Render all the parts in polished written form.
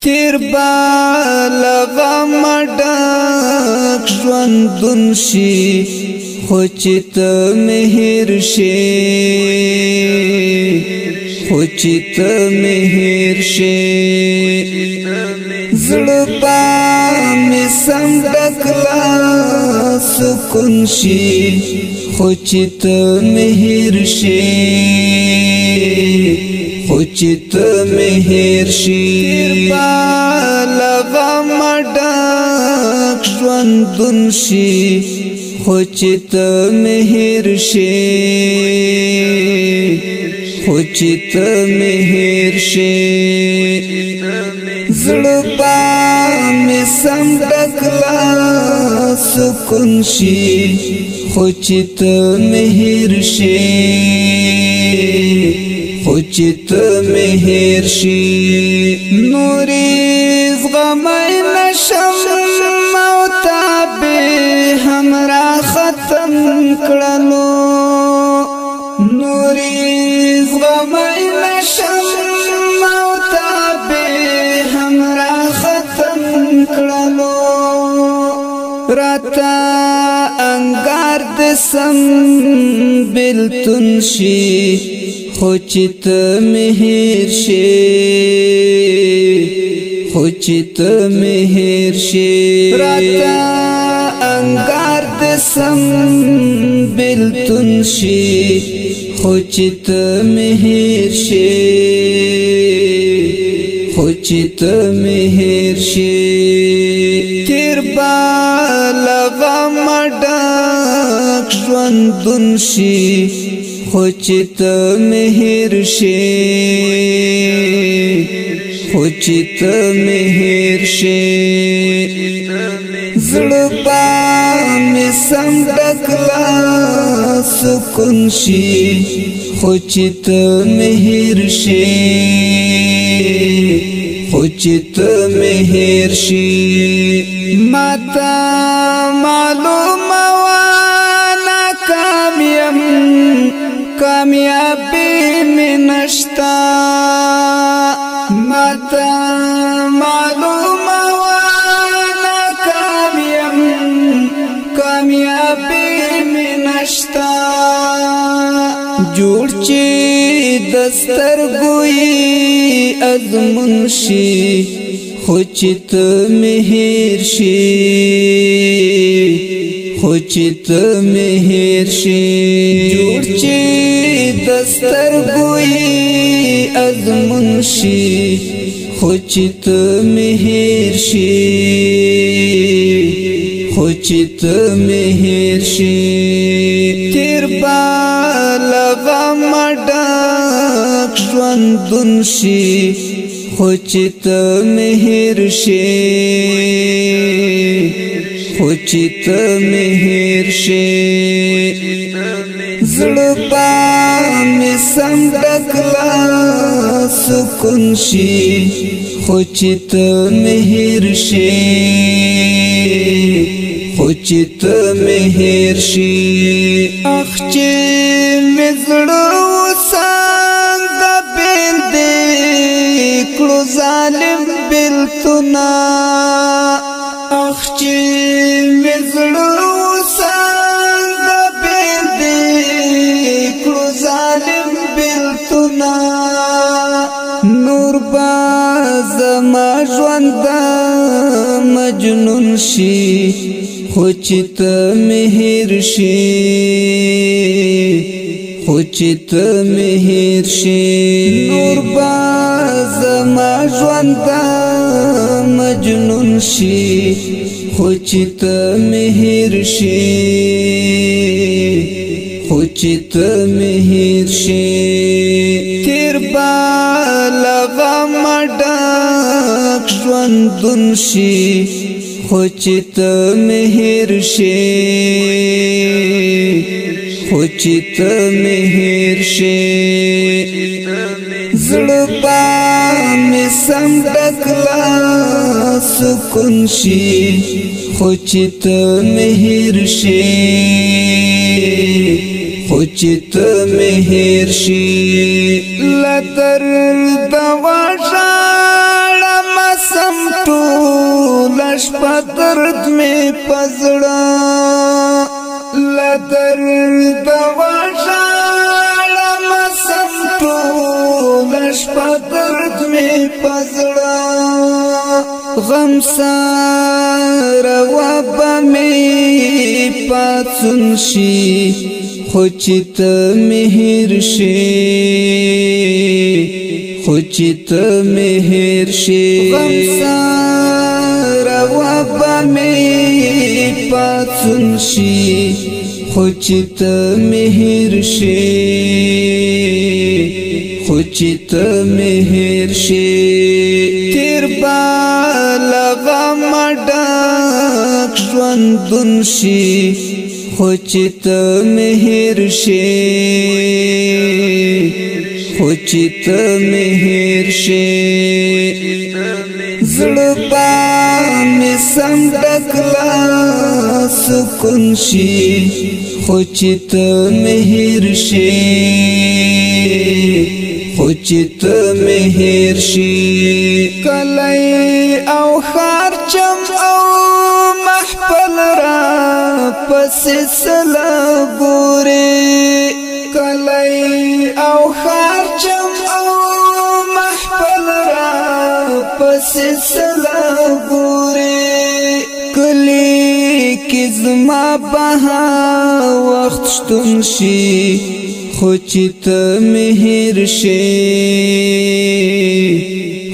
تیر بالغم ډک ژوندون شي خو چې ته مهر شي خو چې ته مهر شي زړه به مې سم ډک لا سکون شي خو چې ته مهر شي خو چې ته مهر شي بالغم ډک ژوندون شي خو چې ته مهر شي خو چې ته مهر شي زړه به مې سم ډک لا سکون شي خو چې ته مهر شي خو چې ته مهر شي نورې زغمی نشم او تابې هم را ختم کړلو نورې زغمی نشم او تابې هم را ختم کړلو راته انګار د سم بلتون شي خو چې ته مهر شي خو چې ته مهر شي راته انګار د سم بلتون شي خو چې ته مهر شي خو چې ته مهر شي تیر بالغم ډک ژوندون شي خو چې ته مهر شي خو چې ته مهر شي زړه به مې سم ډک لا سکون شي خو چې ته مهر شي خو چې ته مهر شي ماته معلومه وه ناکام کامیابی میں نشتا ماتا معلوم وانا کامیابی میں نشتا جوړ چې دستر گوئی ازمون شي خو چې ته مهر شي خو چې ته مهر شي جوړ چې دستر گوئی ازمون شي خو چې ته مهر شي خو چې ته مهر شي تیر بالغم ډک ژوندون شي خو چې ته مهر شي خو چې ته مهر شي زړه به مې سم ډک لا سکون شي خو چې ته مهر شي خو چې ته مهر شي اخ چې مې زړه وسنګه بندې کړو ظالم بلتونه اخ چې مې زړه وسنګه بندې کړو ظالم بلتونه نور به زما ژوند مجنون شي خو چې ته مهر شي خو چې ته مهر شي نور به زما ژوند مجنون شي خو چې ته مهر شي خو چې ته مهر شي تیر بالغم ډک ژوندون شي خو چې ته مهر شي خو چې ته مهر شي زړه به مې سم ډک لا سکون شي خو چې ته مهر شي خو چې ته مهر شي لتر د وژاړه درد میں پزڑا لدرد وشاڑا مسمتو لشپا درد میں پزڑا غم سارا وابا میں پاتسن شی خوچت مہر شی خوچت مہر شی غم سارا وابا میں پاتسن شی خوچت مہر شی خوچت مہر شی تیر بالغ مڈاک ژوندون شي خوچت مہر شي خوچت مہر شي زړه مې سم ډکلا سکون شي خوچت مہر شي خوچت مہر شي کلی او خارچم او محفل را پس سلا گوری کلی او خارچم او محفل را پس سلا گوری کلی کی زما بها وقت شتون شي خوچت مہر شي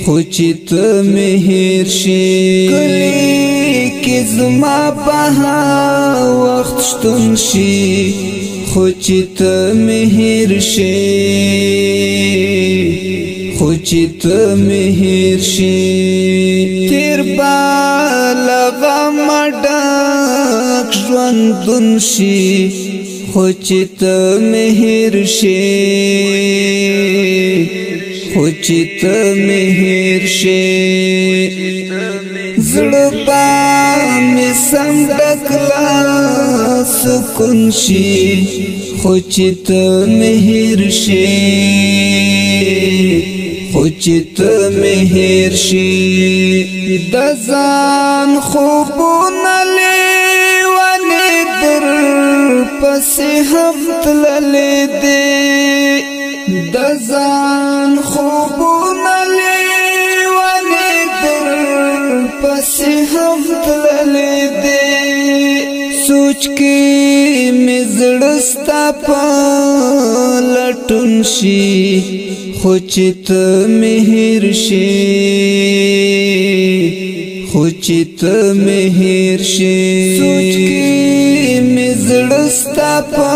خوچت مہر شي کلی کی زما بها وقت شتون شي خوچت مہر شي خوچت مہر شي تیر بالغ مډاک ژوندون شي خوچت مہر شي خوچت مہر شي زړه مې سم ډکلا سکون شي خوچت مہر شي خوچت مہر شي د ځان خوبونه لیونې در پسې هم تللې دي د ځان خوبونه لیونې در پسې هم تللې دي سوچ کې مې زړه ستا په لټون شي خوچت مہر شي خوچت مہر شي سوچ کې مې زړه ستا په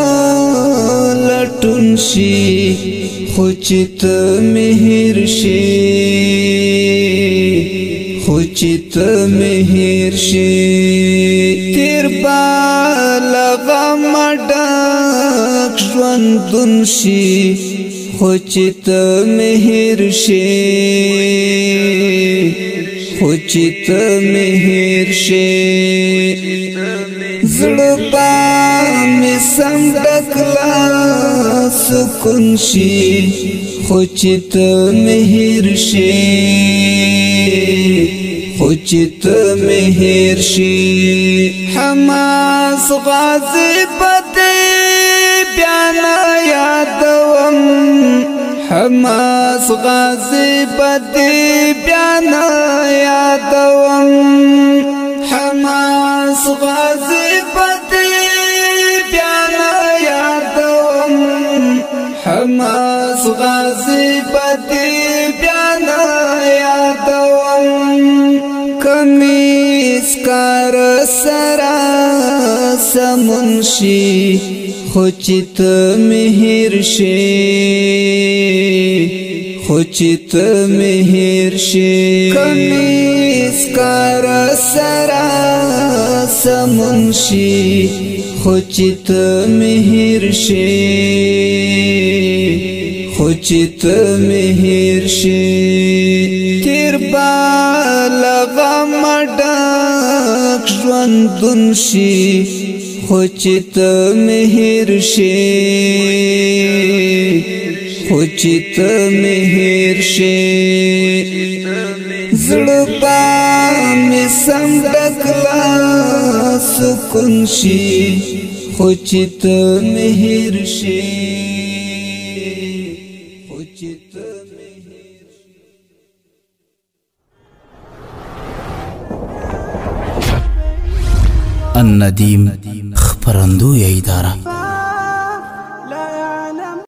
لټون شي خوچت مہر شي خوچت مہر شي تیر بالغ مډاک ژوندون شي خوچت مہر شي خوچت مہر شي زړه مې سم ډکلا سکون شي خوچت مہر شي خوچت مہر شي حماس غازی بدی بیان یادوم حماس غازی بدی بیان یادوم حماس غازی بدی بیان یادوم حماس غازی بدی بیان یادوم کمیس کار سرا سمنشی خوچت مہر شي خوچت مہر شي کمیس کار سرا سمنشی خوچت مہر شي خوچت مہر شي تیر بالغ مډاک ژوندون شي خوچت مہر شي خوچت مہر شي زړه می سم ډکلا سکون شي خو چې ته مهر شي الندیم خپرندوی اداره